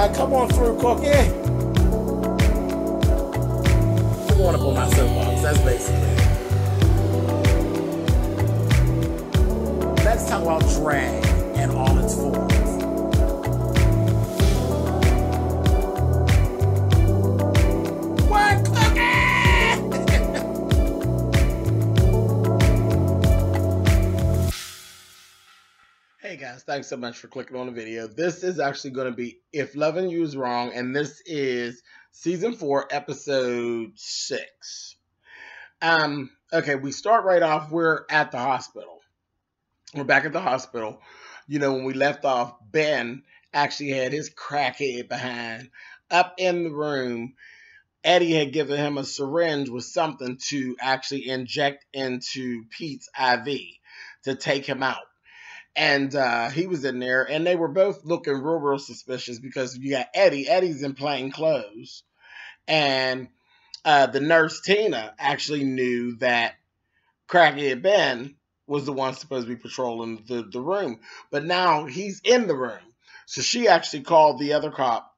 like, come on through, Cookie. I'm going up on my soapbox. That's basically it. Let's talk about drag and all its forms. What, Cookie? Hey guys, thanks so much for clicking on the video. This is actually going to be If Loving You Is Wrong, and this is Season 4, Episode 6. Okay, we start right off. We're at the hospital. We're back at the hospital. You know, when we left off, Ben actually had his crackhead behind up in the room. Eddie had given him a syringe with something to actually inject into Pete's IV to take him out. And he was in there, and they were both looking real suspicious because you got Eddie. Eddie's in plain clothes. And the nurse, Tina, actually knew that Crackhead Ben was the one supposed to be patrolling the room. But now he's in the room. So she actually called the other cop,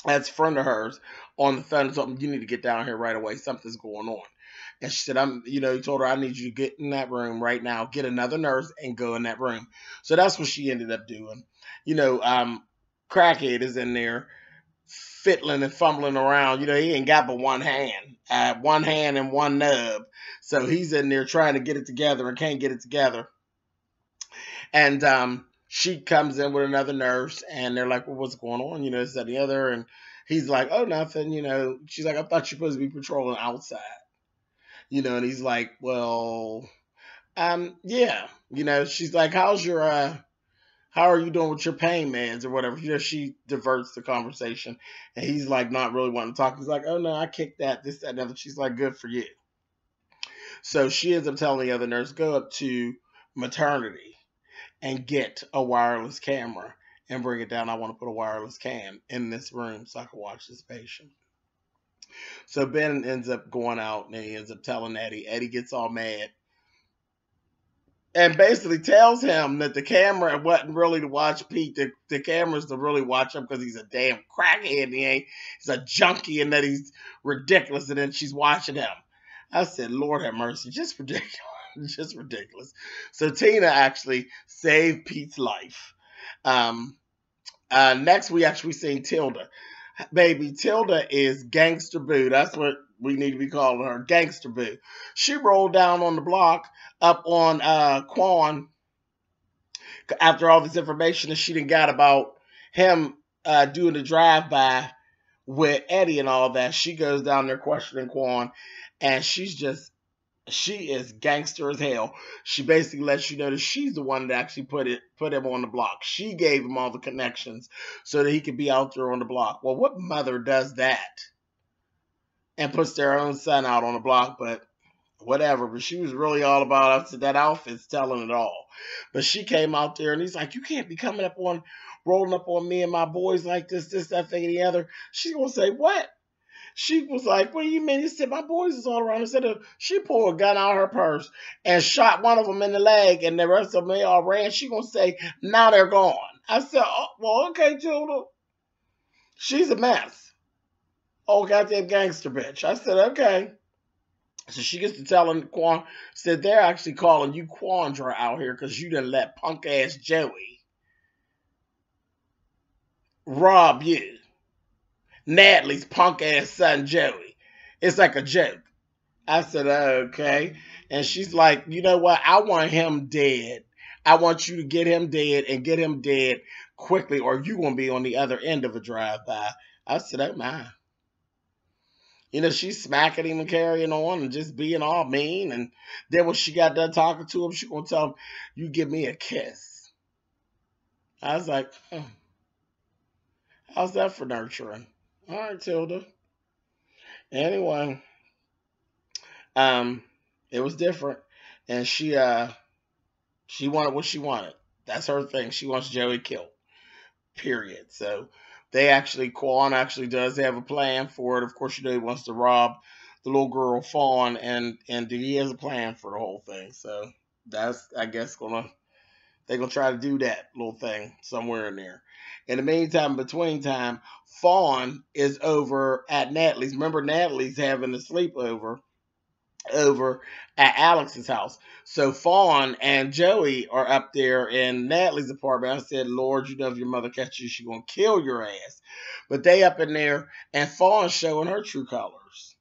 that's a friend of hers, on the phone and told him, you need to get down here right away. Something's going on. And she said, he told her, I need you to get in that room right now, get another nurse and go in that room. So that's what she ended up doing. Crackhead is in there fiddling and fumbling around. He ain't got but one hand and one nub. So he's in there trying to get it together and can't get it together. And she comes in with another nurse and they're like, well, what's going on? This, that, and the other. And he's like, oh, nothing. She's like, I thought you were supposed to be patrolling outside. And he's like, well, yeah. She's like, how are you doing with your pain meds or whatever? She diverts the conversation. And he's like, not really wanting to talk. He's like, oh, no, I kicked that, this, that, and other. She's like, good for you. So she ends up telling the other nurse, go up to maternity and get a wireless camera and bring it down. I want to put a wireless cam in this room so I can watch this patient. So Ben ends up going out and he ends up telling Eddie. Eddie gets all mad and basically tells him that the camera wasn't really to watch Pete. The camera's to really watch him because he's a damn crackhead. He's a junkie and that he's ridiculous. And then she's watching him. I said, Lord have mercy. Just ridiculous. Just ridiculous. So Tina actually saved Pete's life. Next, we actually seen Tilda. Baby, Tilda is Gangster Boo. That's what we need to be calling her, Gangster Boo. She rolled down on the block up on Quan after all this information that she done got about him doing the drive-by with Eddie and all that. She goes down there questioning Quan, and she is gangster as hell. She basically lets you know that she's the one that actually put him on the block. She gave him all the connections so that he could be out there on the block. Well, what mother does that and puts their own son out on the block? But whatever. But she was really all about it. That outfit's telling it all. But she came out there and he's like, you can't be rolling up on me and my boys like this, that, thing, and the other. She's going to say, what? She was like, what do you mean? He said, my boys is all around. Instead of, she pulled a gun out of her purse and shot one of them in the leg, and the rest of them all ran. She going to say, now they're gone. I said, oh, well, okay, Tilda. She's a mess. Oh, goddamn gangster bitch. I said, okay. So she gets to telling Quan, said, they're actually calling you Quandra out here because you done let punk-ass Joey rob you. Natalie's punk-ass son, Joey. It's like a joke. I said, okay. And she's like, you know what? I want him dead. I want you to get him dead and get him dead quickly or you're going to be on the other end of a drive-by. I said, oh, my. She's smacking him and carrying on and just being all mean. And then when she got done talking to him, she going to tell him, you give me a kiss. I was like, how's that for nurturing? All right, Tilda. Anyway, it was different, and she wanted what she wanted. That's her thing. She wants Joey killed. Period. So Quan actually does have a plan for it. Of course, he wants to rob the little girl Fawn, and he has a plan for the whole thing. So that's, I guess, gonna They're going to try to do that little thing somewhere in there. In the meantime, between time, Fawn is over at Natalie's. Remember, Natalie's having a sleepover over at Alex's house. So Fawn and Joey are up there in Natalie's apartment. I said, Lord, you know if your mother catches you, she's going to kill your ass. But they up in there, and Fawn's showing her true colors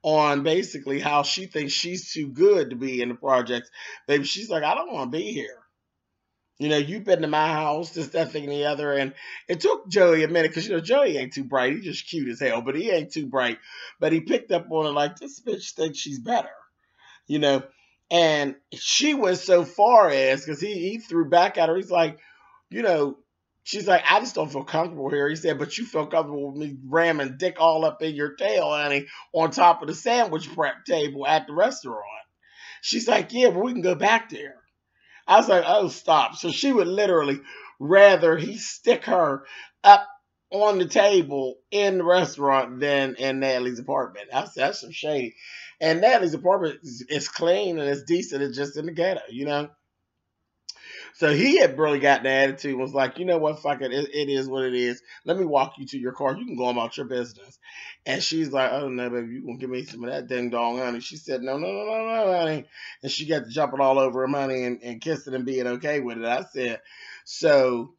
on basically how she thinks she's too good to be in the projects. Baby, she's like, I don't want to be here. You know, you've been to my house, this, that, thing, and the other. And it took Joey a minute because, you know, Joey ain't too bright. He's just cute as hell, but he ain't too bright. But he picked up on it like, this bitch thinks she's better, you know. And she went so far as, because he threw back at her. He's like, you know, she's like, I just don't feel comfortable here. He said, but you feel comfortable with me ramming dick all up in your tail, honey, on top of the sandwich prep table at the restaurant. She's like, yeah, well, we can go back there. I was like, oh, stop. So she would literally rather he stick her up on the table in the restaurant than in Natalie's apartment. I said, that's some shady. And Natalie's apartment is clean and it's decent. It's just in the ghetto, you know. So he had really got the attitude and was like, you know what, fuck it. It is what it is. Let me walk you to your car. You can go about your business. And she's like, oh, no, baby, you going to give me some of that ding dong, honey. She said, no, honey. And she got to jumping all over him, honey, and kissing and being okay with it. I said, so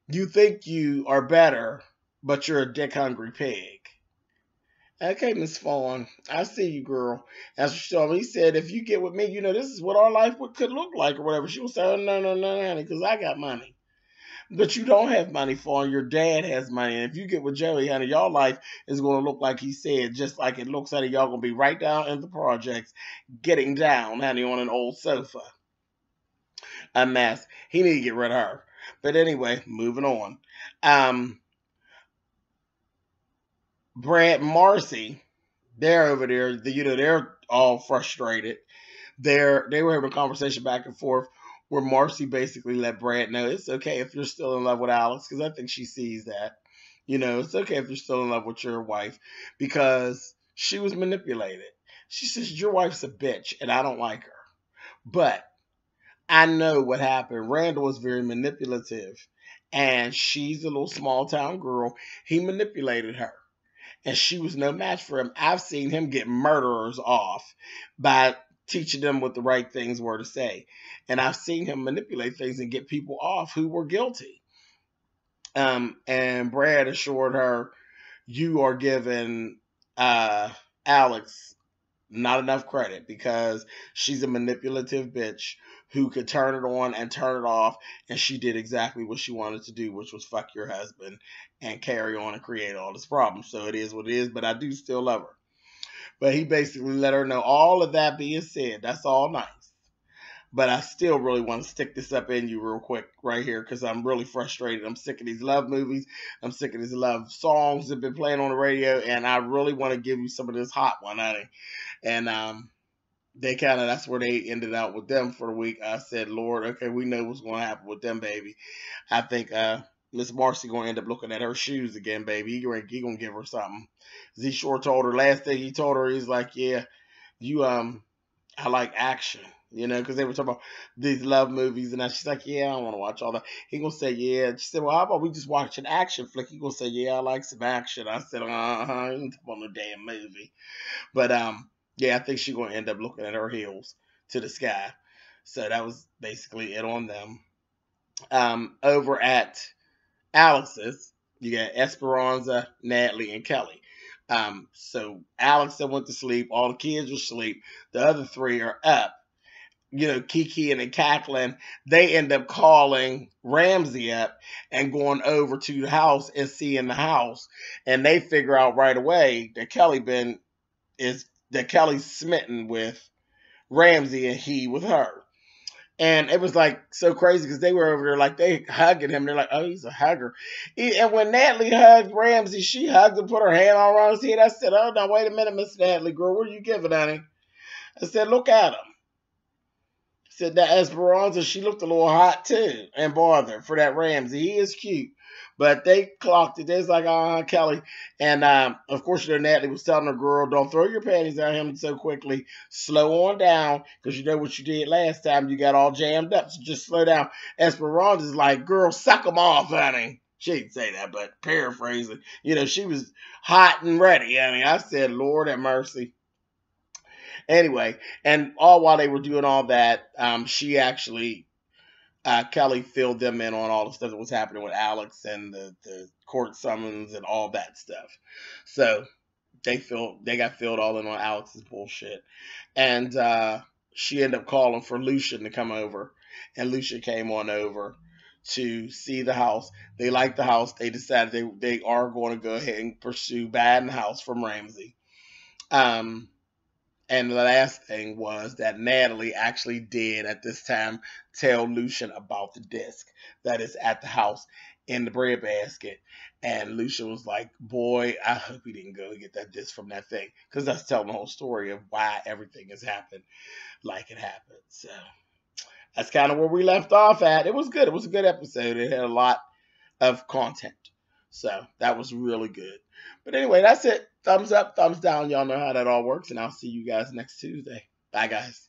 you think you are better, but you're a dick-hungry pig. Okay, Miss Fawn, I see you, girl. That's what she told me. He said, if you get with me, you know, this is what our life could look like or whatever. She was saying, no, honey, because I got money. But you don't have money, Fawn. Your dad has money. And if you get with Joey, honey, your life is going to look like he said, just like it looks, honey. Y'all going to be right down in the projects, getting down, honey, on an old sofa. A mess. He need to get rid of her. But anyway, moving on. Brad and Marcy, they're over there. You know, they're all frustrated. They were having a conversation back and forth where Marcy basically let Brad know it's okay if you're still in love with Alex, because I think she sees that. You know, it's okay if you're still in love with your wife because she was manipulated. She says, your wife's a bitch and I don't like her. But I know what happened. Randall was very manipulative and she's a little small town girl. He manipulated her. And she was no match for him. I've seen him get murderers off by teaching them what the right things were to say. And I've seen him manipulate things and get people off who were guilty. And Brad assured her, you are giving Alex not enough credit because she's a manipulative bitch who could turn it on and turn it off, and she did exactly what she wanted to do, which was fuck your husband and carry on and create all this problem. So it is what it is, but I do still love her. But he basically let her know, all of that being said, that's all nice. But I still really want to stick this up in you real quick right here because I'm really frustrated. I'm sick of these love movies. I'm sick of these love songs that have been playing on the radio, and I really want to give you some of this hot one, honey. And they kind of, that's where they ended out with them for the week. I said, Lord, okay, we know what's going to happen with them, baby. I think Miss Marcy going to end up looking at her shoes again, baby. He going to give her something. Z Shore told her, last thing he told her, he's like, yeah, you, I like action, you know, because they were talking about these love movies, and she's like, yeah, I don't want to watch all that. He going to say, yeah. She said, well, how about we just watch an action flick? He going to say, yeah, I like some action. I said, I ain't on no damn movie. But, yeah, I think she's going to end up looking at her heels to the sky. So that was basically it on them. Over at Alex's, you got Esperanza, Natalie, and Kelly. So Alex went to sleep. All the kids were asleep. The other three are up. You know, Kiki and cackling. They end up calling Ramsey up and going over to the house and seeing the house. And they figure out right away that Kelly's smitten with Ramsey and he with her. And it was like so crazy because they were over there like they hugging him. They're like, oh, he's a hugger. And when Natalie hugged Ramsey, she hugged and put her hand all around his head. I said, oh, now wait a minute, Miss Natalie, girl, what are you giving, honey? I said, look at him. Said that Esperanza, she looked a little hot too, and bothered for that Ramsey. He is cute. But they clocked it. They was like, Kelly. And of course, Natalie was telling her, girl, don't throw your panties on him so quickly. Slow on down, because you know what you did last time. You got all jammed up, so just slow down. Esperanza's like, girl, suck them off, honey. She didn't say that, but paraphrasing. You know, she was hot and ready. I mean, I said, Lord have mercy. Anyway, and all while they were doing all that, she actually Kelly filled them in on all the stuff that was happening with Alex and the court summons and all that stuff. So they got filled all in on Alex's bullshit, and she ended up calling for Lucian to come over, and Lucian came on over to see the house. They liked the house. They decided they are going to go ahead and pursue buying the house from Ramsey. And the last thing was that Natalie actually did at this time tell Lucian about the disc that is at the house in the breadbasket. And Lucian was like, boy, I hope he didn't go get that disc from that thing. Because that's telling the whole story of why everything has happened like it happened. So that's kind of where we left off at. It was good. It was a good episode. It had a lot of content. So that was really good. But anyway, that's it. Thumbs up, thumbs down. Y'all know how that all works. And I'll see you guys next Tuesday. Bye, guys.